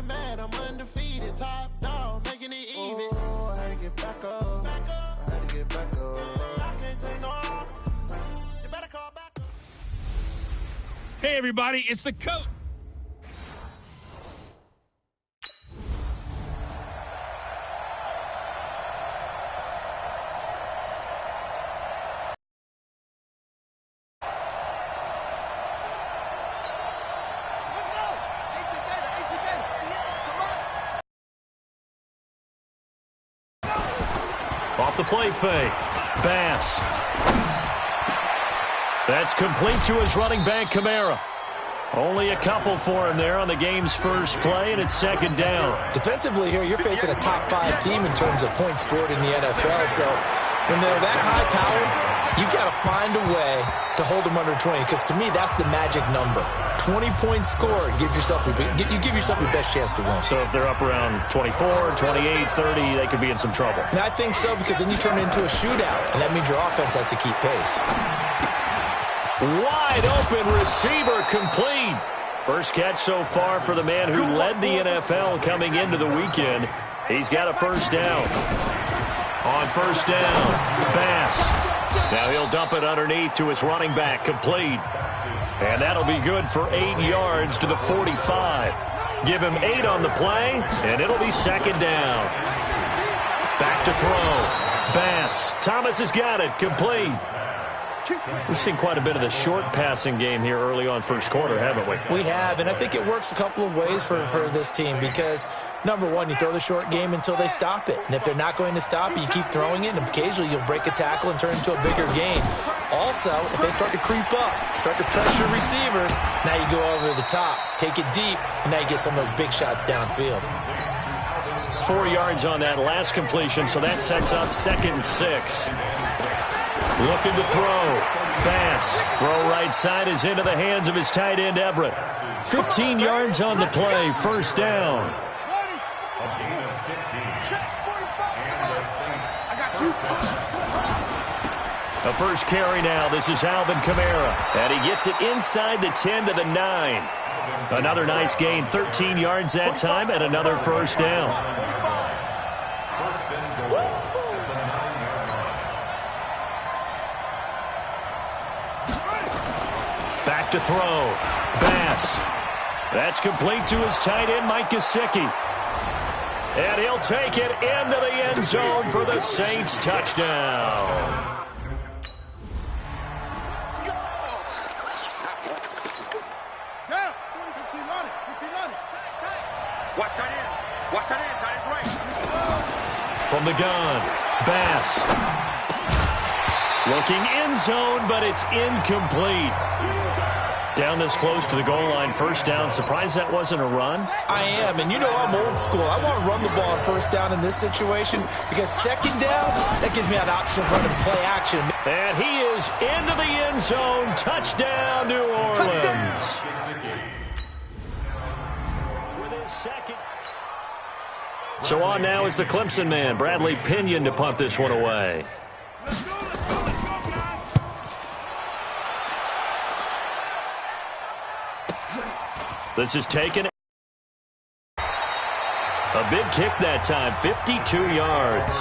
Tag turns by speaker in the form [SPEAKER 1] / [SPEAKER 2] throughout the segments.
[SPEAKER 1] man, I'm undefeated. Top dog, making it even. Oh, I had to get back up. I had to get back up. I can't take no loss. You better call back up.
[SPEAKER 2] Hey, everybody, it's the coach.
[SPEAKER 3] Off the play fake. Bass. That's complete to his running back, Kamara. Only a couple for him there on the game's first play, and it's second down.
[SPEAKER 4] Defensively here, you're facing a top-5 team in terms of points scored in the NFL. So when they're that high-powered, you got to find a way to hold them under 20, because to me, that's the magic number. 20 points scored, you give yourself your best chance to win.
[SPEAKER 3] So if they're up around 24, 28, 30, they could be in some trouble.
[SPEAKER 4] And I think so, because then you turn it into a shootout, and that means your offense has to keep pace.
[SPEAKER 3] Wide open receiver complete. First catch so far for the man who led the NFL coming into the weekend. He's got a first down. On first down, Bass. Now he'll dump it underneath to his running back, complete. And that'll be good for 8 yards to the 45. Give him 8 on the play, and it'll be second down. Back to throw. Bass. Thomas has got it, complete. We've seen quite a bit of the short passing game here early on first quarter, haven't we?
[SPEAKER 4] We have, and I think it works a couple of ways for this team because, number one, you throw the short game until they stop it. And if they're not going to stop it, you keep throwing it, and occasionally you'll break a tackle and turn it into a bigger gain. Also, if they start to creep up, start to pressure receivers, now you go over the top, take it deep, and now you get some of those big shots downfield.
[SPEAKER 3] 4 yards on that last completion, so that sets up 2nd and 6. Looking to throw. Bass. Throw right side is into the hands of his tight end, Everett. 15 yards on the play. First down. A first carry now. This is Alvin Kamara. And he gets it inside the 10 to the 9. Another nice gain. 13 yards that time and another first down. Back to throw. Bass. That's complete to his tight end, Mike Gesicki. And he'll take it into the end zone for the Saints touchdown. From the gun, Bass. Looking end zone, but it's incomplete. Down this close to the goal line, first down. Surprised that wasn't a run?
[SPEAKER 4] I am, and you know I'm old school. I want to run the ball on first down in this situation because second down, that gives me an option of running play action.
[SPEAKER 3] And he is into the end zone. Touchdown, New Orleans. With his second. So on now is the Clemson man, Bradley Pinion, to punt this one away. This is taken. A big kick that time, 52 yards.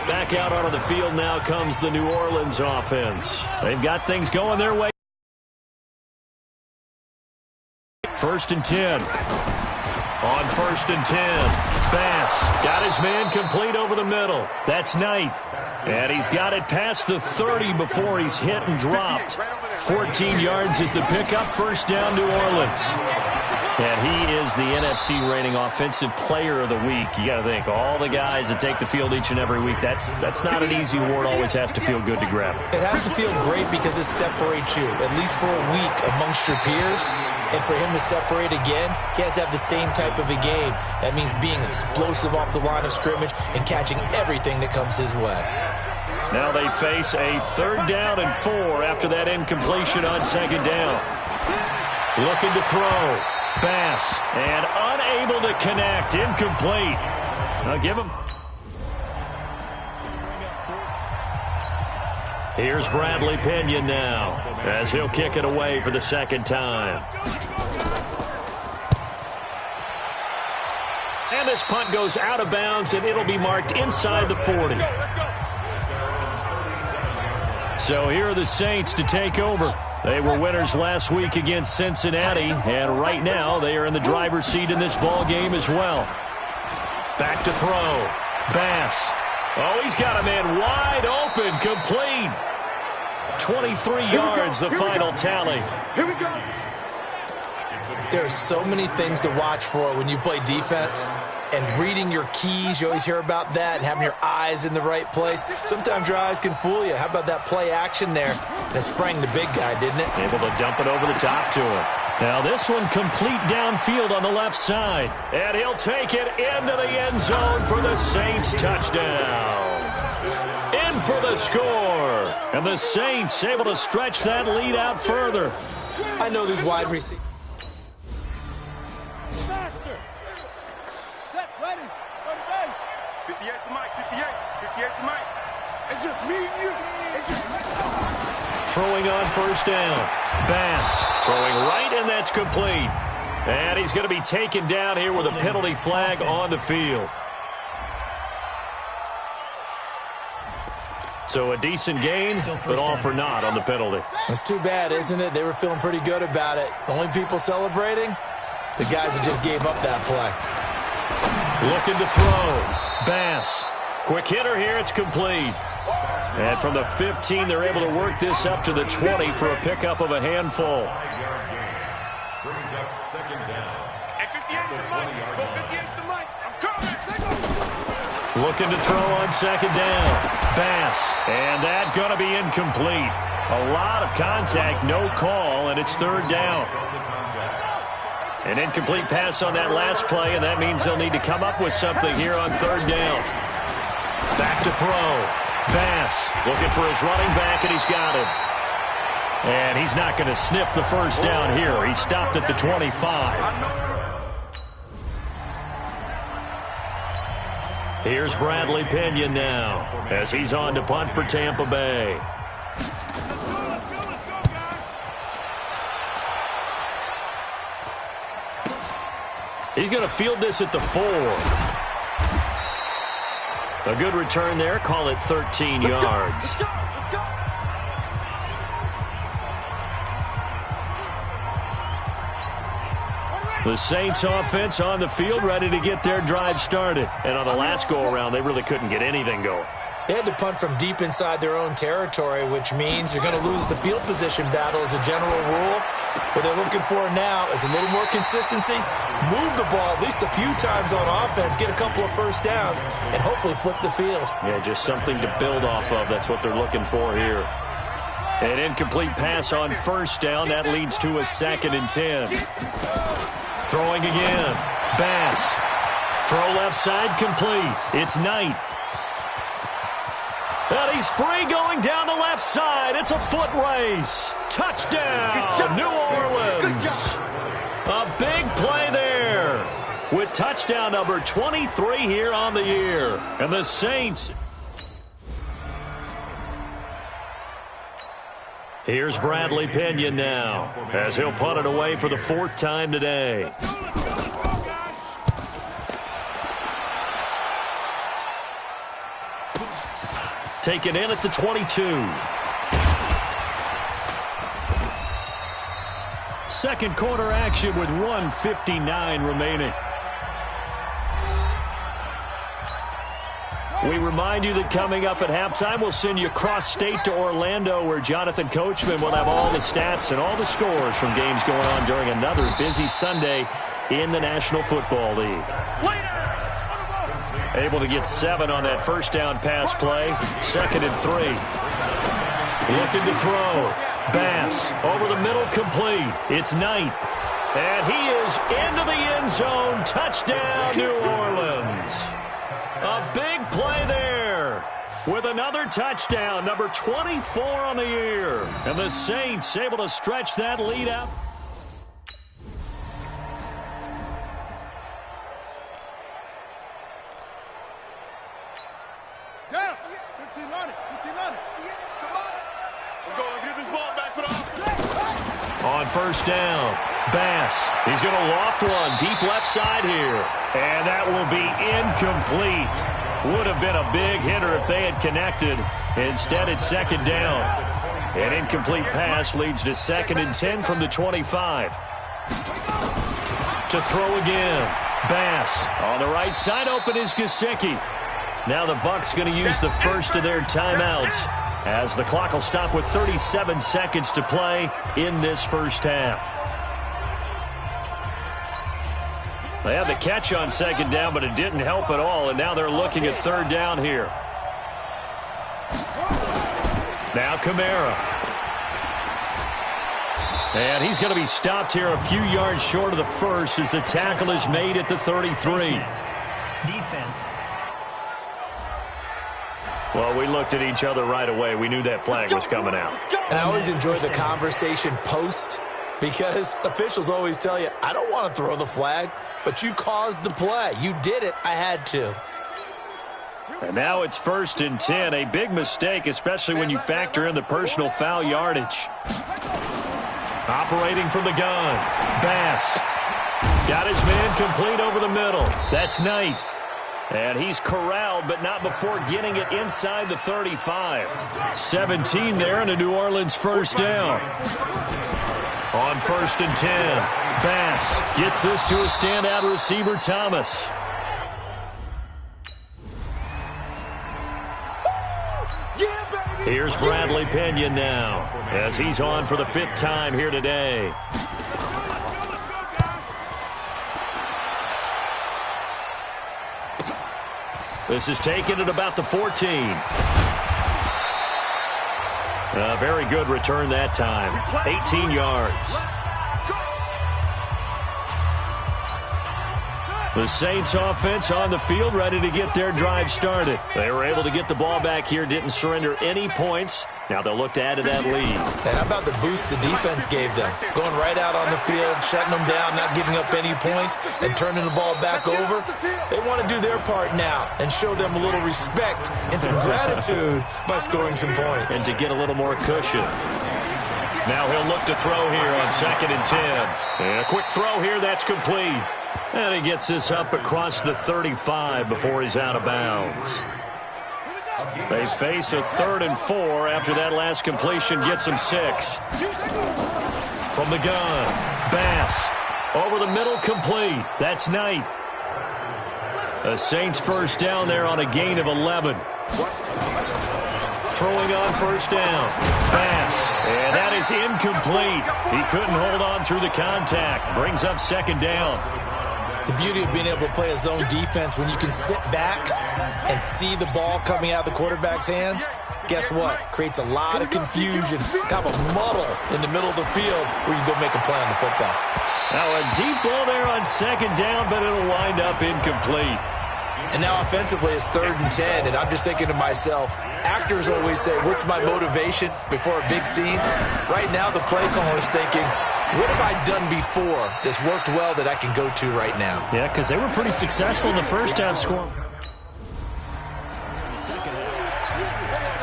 [SPEAKER 3] Back out onto the field now comes the New Orleans offense. They've got things going their way. 1st and 10. On 1st and 10, Bass got his man complete over the middle. That's Knight. And he's got it past the 30 before he's hit and dropped. 14 yards is the pickup. First down, New Orleans. And he is the NFC reigning offensive player of the week. You got to think, all the guys that take the field each and every week, that's not an easy award. Always has to feel good to grab.
[SPEAKER 4] It has to feel great because it separates you, at least for a week, amongst your peers. And for him to separate again, he has to have the same type of a game. That means being explosive off the line of scrimmage and catching everything that comes his way.
[SPEAKER 3] Now they face a 3rd down and 4 after that incompletion on 2nd down. Looking to throw. Bass. And unable to connect. Incomplete. Now give him. Here's Bradley Pinion now as he'll kick it away for the 2nd time. this punt goes out of bounds, and it'll be marked inside the 40. So here are the Saints to take over. They were winners last week against Cincinnati, and right now they are in the driver's seat in this ball game as well. Back to throw. Bass. Oh, he's got a man wide open, complete. 23 yards, the final tally.
[SPEAKER 5] Here we go.
[SPEAKER 4] There are so many things to watch for when you play defense. And reading your keys, you always hear about that, and having your eyes in the right place. Sometimes your eyes can fool you. How about that play action there? And it sprang the big guy, didn't it?
[SPEAKER 3] Able to dump it over the top to him. Now this one complete downfield on the left side. And he'll take it into the end zone for the Saints touchdown. In for the score. And the Saints able to stretch that lead out further.
[SPEAKER 4] I know these wide receivers.
[SPEAKER 5] Faster. Set, ready. Go to base. 58 to Mike. 58. 58 to Mike. It's just me and you. It's just me.
[SPEAKER 3] Throwing on first down. Bass throwing right, and that's complete. And he's going to be taken down here with a penalty flag on the field. So a decent gain, but all for naught on the penalty.
[SPEAKER 4] It's too bad, isn't it? They were feeling pretty good about it. Only people celebrating? The guys that just gave up that play.
[SPEAKER 3] Looking to throw. Bass. Quick hitter here. It's complete. And from the 15, they're able to work this up to the 20 for a pickup of a handful.
[SPEAKER 5] Brings up second down. At 58 to Mike. Go 58 to Mike. I'm coming.
[SPEAKER 3] Looking to throw on second down. Bass. And that going to be incomplete. A lot of contact, no call, and it's third down. An incomplete pass on that last play, and that means they'll need to come up with something here on third down. Back to throw. Bass looking for his running back, and he's got it. And he's not going to sniff the first down here. He stopped at the 25. Here's Bradley Pinion now as he's on to punt for Tampa Bay. He's going to field this at the 4. A good return there. Call it 13 yards. The Saints offense on the field ready to get their drive started. And on the last go-around, they really couldn't get anything going.
[SPEAKER 4] They had to punt from deep inside their own territory, which means you're going to lose the field position battle as a general rule. What they're looking for now is a little more consistency, move the ball at least a few times on offense, get a couple of first downs, and hopefully flip the field.
[SPEAKER 3] Yeah, just something to build off of. That's what they're looking for here. An incomplete pass on first down. That leads to a 2nd and 10. Throwing again. Bass. Throw left side complete. It's Knight. And he's free going down the left side. It's a foot race. Touchdown, New Orleans. A big play there with touchdown number 23 here on the year. And the Saints. Here's Bradley Pinion now as he'll punt it away for the 4th time today. Taken in at the 22. Second quarter action with 1:59 remaining. We remind you that coming up at halftime, we'll send you cross-state to Orlando, where Jonathan Coachman will have all the stats and all the scores from games going on during another busy Sunday in the National Football League. Able to get 7 on that first down pass play. 2nd and 3. Looking to throw. Bass over the middle, complete. It's Knight. And he is into the end zone. Touchdown, New Orleans. A big play there with another touchdown, number 24 on the year. And the Saints able to stretch that lead out.
[SPEAKER 5] Down. 15 on it. 15 on it. Come on. Let's go. Let's get this ball back. Put it on.
[SPEAKER 3] On first down, Bass, he's going to loft one deep left side here. And that will be incomplete. Would have been a big hitter if they had connected. Instead, it's second down. An incomplete pass leads to 2nd and 10 from the 25. To throw again. Bass on the right side. Open is Gesicki. Now the Bucs going to use the first of their timeouts as the clock will stop with 37 seconds to play in this first half. They had the catch on second down, but it didn't help at all, and now they're looking at third down here. Now Kamara. And he's going to be stopped here a few yards short of the first as the tackle is made at the 33.
[SPEAKER 6] Defense.
[SPEAKER 3] Well, we looked at each other right away. We knew that flag was coming out.
[SPEAKER 4] And I always enjoy the conversation post because officials always tell you, I don't want to throw the flag, but you caused the play. You did it. I had to.
[SPEAKER 3] And now it's 1st and 10. A big mistake, especially when you factor in the personal foul yardage. Operating from the gun. Bass. Got his man complete over the middle. That's Knight. And he's corralled, but not before getting it inside the 35. 17 there and a New Orleans first down. On 1st and 10, Bass gets this to a standout receiver, Thomas. Here's Bradley Pena now as he's on for the 5th time here today. This is taken at about the 14. A very good return that time. 18 yards. The Saints offense on the field ready to get their drive started. They were able to get the ball back here, didn't surrender any points. Now they'll look to add to that lead.
[SPEAKER 4] And how about the boost the defense gave them? Going right out on the field, shutting them down, not giving up any points, and turning the ball back over. They want to do their part now and show them a little respect and some gratitude by scoring some points.
[SPEAKER 3] And to get a little more cushion. Now he'll look to throw here on 2nd and 10. And a quick throw here, that's complete. And he gets this up across the 35 before he's out of bounds. They face a 3rd and 4 after that last completion gets them 6. From the gun, Bass. Over the middle, complete. That's Knight. The Saints first down there on a gain of 11. Throwing on first down. Bass. And that is incomplete. He couldn't hold on through the contact. Brings up 2nd down.
[SPEAKER 4] The beauty of being able to play a zone defense when you can sit back and see the ball coming out of the quarterback's hands, guess what? Creates a lot of confusion, kind of a muddle in the middle of the field where you go make a play on the football.
[SPEAKER 3] Now a deep ball there on 2nd down, but it'll wind up incomplete.
[SPEAKER 4] And now offensively it's 3rd and 10, and I'm just thinking to myself, actors always say, what's my motivation before a big scene? Right now the play caller's thinking, what have I done before that's worked well that I can go to right now?
[SPEAKER 3] Yeah, because they were pretty successful in the first half score.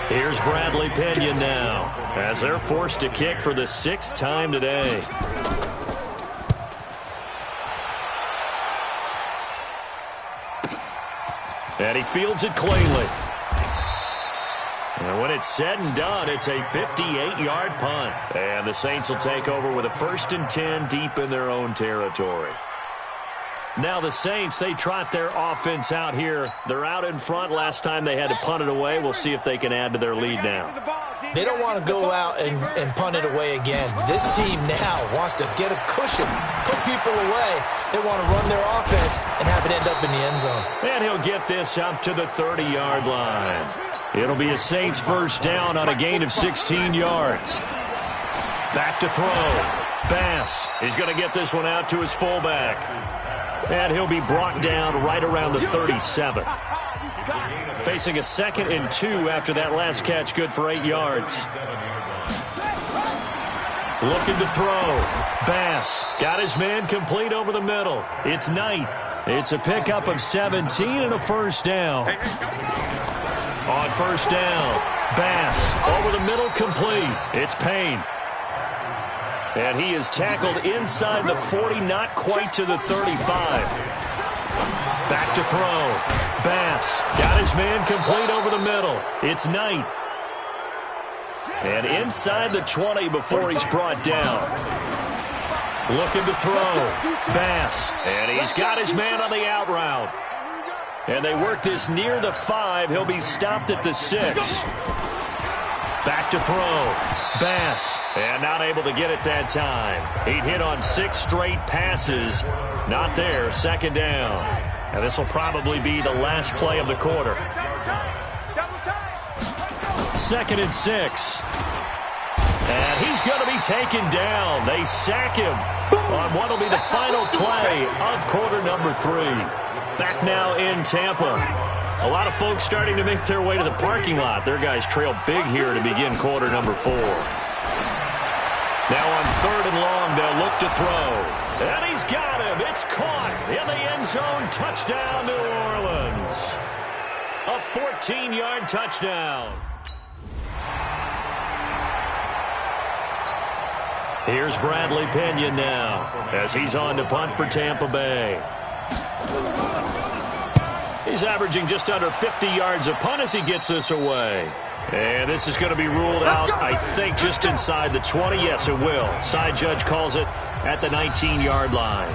[SPEAKER 3] Here's Bradley Pena now as they're forced to kick for the 6th time today. And he fields it cleanly. And when it's said and done, it's a 58-yard punt. And the Saints will take over with a 1st and 10 deep in their own territory. Now the Saints, they trot their offense out here. They're out in front. Last time they had to punt it away. We'll see if they can add to their lead now.
[SPEAKER 4] They don't want to go out and punt it away again. This team now wants to get a cushion, put people away. They want to run their offense and have it end up in the end zone.
[SPEAKER 3] And he'll get this up to the 30-yard line. It'll be a Saints first down on a gain of 16 yards. Back to throw. Bass is going to get this one out to his fullback. And he'll be brought down right around the 37. Facing a 2nd and 2 after that last catch, good for 8 yards. Looking to throw. Bass got his man complete over the middle. It's Knight. It's a pickup of 17 and a first down. On first down, Bass over the middle, complete. It's Payne. And he is tackled inside the 40, not quite to the 35. Back to throw. Bass got his man complete over the middle. It's Knight. And inside the 20 before he's brought down. Looking to throw. Bass. And he's got his man on the out route. And they work this near the 5. He'll be stopped at the 6. Back to throw. Bass, and not able to get it that time. He'd hit on 6 straight passes. Not there, second down. And this will probably be the last play of the quarter. 2nd and 6. And he's going to be taken down. They sack him on what will be the final play of quarter number 3. Back now in Tampa. A lot of folks starting to make their way to the parking lot. Their guys trail big here to begin quarter number 4. Now on 3rd and long, they'll look to throw. And he's got him. It's caught in the end zone. Touchdown, New Orleans. A 14-yard touchdown. Here's Bradley Pinion now as he's on to punt for Tampa Bay. He's averaging just under 50 yards a punt as he gets this away. And this is going to be ruled out, I think, just inside the 20. Yes, it will. Side judge calls it at the 19-yard line.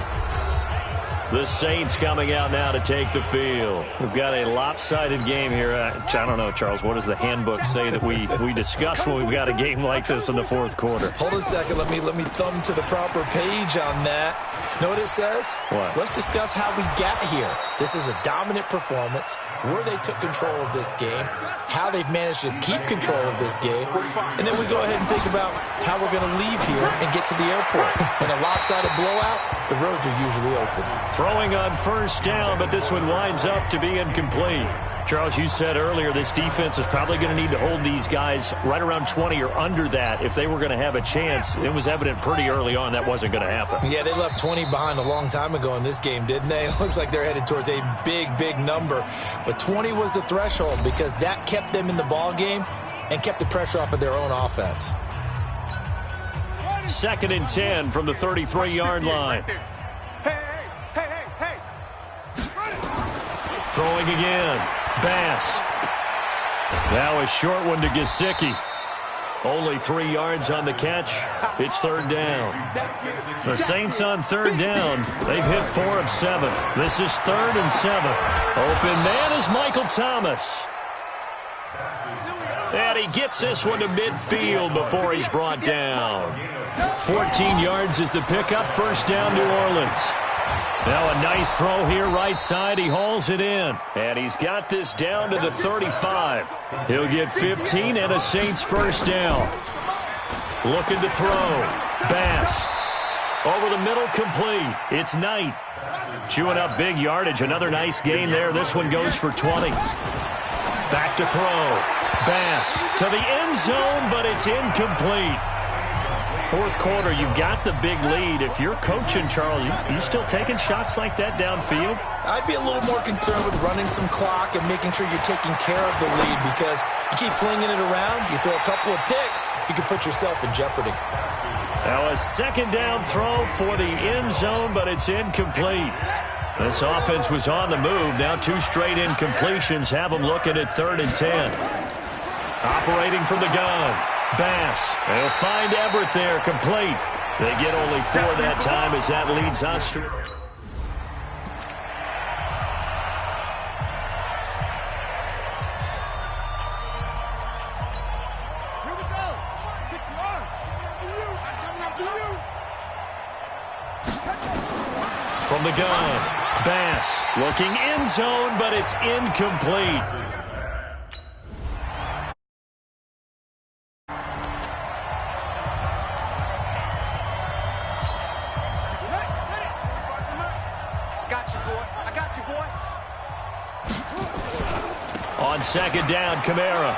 [SPEAKER 3] The Saints coming out now to take the field. We've got a lopsided game here. I don't know, Charles, what does the handbook say that we discuss when we've got a game like this in the 4th quarter?
[SPEAKER 4] Hold on a second. Let me thumb to the proper page on that. Know what it says?
[SPEAKER 3] What?
[SPEAKER 4] Let's discuss how we got here. This is a dominant performance, where they took control of this game, how they've managed to keep control of this game, and then we go ahead and think about how we're going to leave here and get to the airport. In a lopsided blowout, the roads are usually open.
[SPEAKER 3] Throwing on 1st down, but this one winds up to be incomplete. Charles, you said earlier this defense is probably going to need to hold these guys right around 20 or under that if they were going to have a chance. It was evident pretty early on that wasn't going to happen.
[SPEAKER 4] Yeah, they left 20 behind a long time ago in this game, didn't they? It looks like they're headed towards a big, big number. But 20 was the threshold because that kept them in the ball game and kept the pressure off of their own offense.
[SPEAKER 3] 2nd and 10 from the 33-yard line. Throwing again. Bass. Now a short one to Gesicki. Only 3 yards on the catch. It's 3rd down. The Saints on 3rd down. They've hit 4 of 7. This is 3rd and 7. Open man is Michael Thomas. And he gets this one to midfield before he's brought down. 14 yards is the pickup. 1st down, New Orleans. Now a nice throw here right side. He hauls it in. And he's got this down to the 35. He'll get 15 and a Saints 1st down. Looking to throw. Bass. Over the middle, complete. It's Knight. Chewing up big yardage. Another nice gain there. This one goes for 20. Back to throw. Bass to the end zone, but it's incomplete. 4th quarter, you've got the big lead. If you're coaching, Charles, you still taking shots like that downfield?
[SPEAKER 4] I'd be a little more concerned with running some clock and making sure you're taking care of the lead because you keep flinging it around, you throw a couple of picks, you can put yourself in jeopardy.
[SPEAKER 3] Now a 2nd down throw for the end zone, but it's incomplete. This offense was on the move. Now 2 straight incompletions have them looking at 3rd and 10. Operating from the gun. Bass. They'll find Everett there, complete. They get only 4 that time as that leads us to...
[SPEAKER 5] Here we go. 6 yards.
[SPEAKER 3] From the gun. Bass looking end zone, but it's incomplete. On 2nd down, Kamara.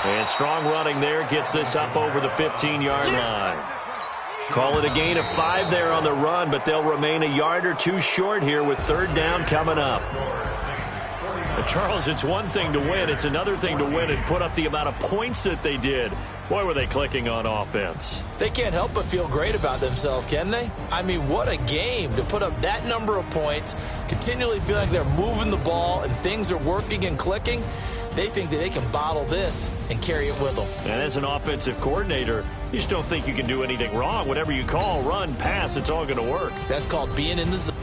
[SPEAKER 3] And strong running there gets this up over the 15-yard line. Call it a gain of 5 there on the run, but they'll remain a yard or 2 short here with 3rd down coming up. But Charles, it's one thing to win. It's another thing to win and put up the amount of points that they did. Boy, were they clicking on offense.
[SPEAKER 4] They can't help but feel great about themselves, can they? I mean, what a game to put up that number of points, continually feel like they're moving the ball and things are working and clicking. They think that they can bottle this and carry it with them.
[SPEAKER 3] And as an offensive coordinator, you just don't think you can do anything wrong. Whatever you call, run, pass, it's all going to work.
[SPEAKER 4] That's called being in the zone.